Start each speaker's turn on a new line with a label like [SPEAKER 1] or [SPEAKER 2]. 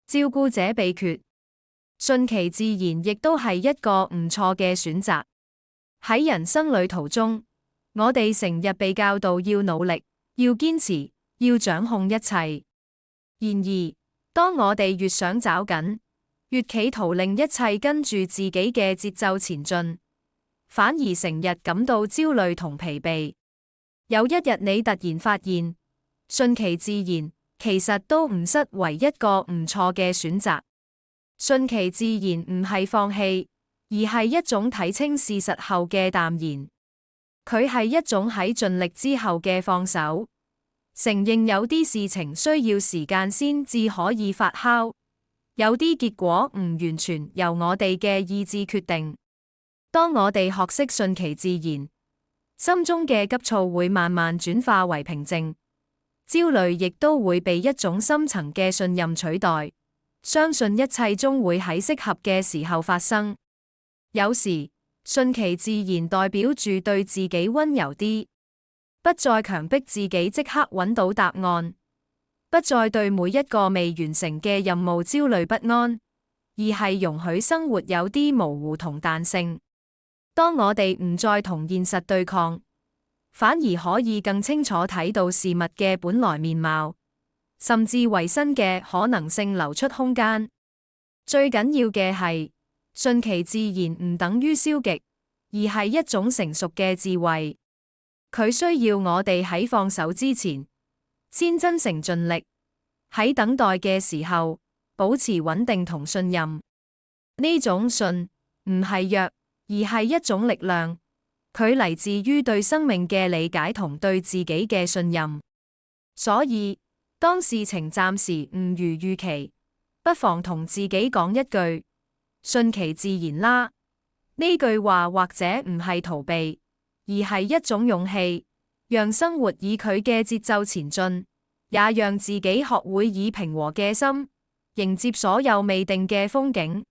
[SPEAKER 1] 照顧者秘訣：順其自然亦都係一個唔錯嘅選擇。喺人生旅途中，我哋成日被教導要努力、要堅持、要掌控一切。然而，當我哋越想找緊，越企圖令一切跟住自己嘅節奏前進，反而成日感到焦慮同疲憊。有一日你突然發現，順其自然其實都唔失為一個唔錯嘅選擇。順其自然唔係放棄，而係一種睇清事實後嘅淡然。佢係一種喺盡力之後嘅放手，承認有啲事情需要時間先至可以發酵，有啲結果唔完全由我哋嘅意志決定。當我哋學識順其自然，心中嘅急躁會慢慢轉化為平靜，焦慮亦都會被一種深層嘅信任取代，相信一切終會喺適合嘅時候發生。有時，順其自然代表住對自己溫柔啲，不再強迫自己即刻揾到答案，不再對每一個未完成嘅任務焦慮不安，而係容許生活有啲模糊同彈性。當我哋唔再同現實對抗，反而可以更清楚睇到事物嘅本來面貌，甚至為新嘅可能性留出空間。最緊要嘅係，順其自然唔等於消極，而係一種成熟嘅智慧。佢需要我哋喺放手之前，先真誠盡力；喺等待嘅時候，保持穩定同信任。呢種信唔係弱，而係一種力量。佢嚟自於對生命嘅理解同對自己嘅信任。所以，當事情暫時唔如預期，不妨同自己講一句：順其自然啦。呢句話或者唔係逃避，而係一種勇氣，讓生活以佢嘅節奏前進，也讓自己學會以平和嘅心迎接所有未定嘅風景。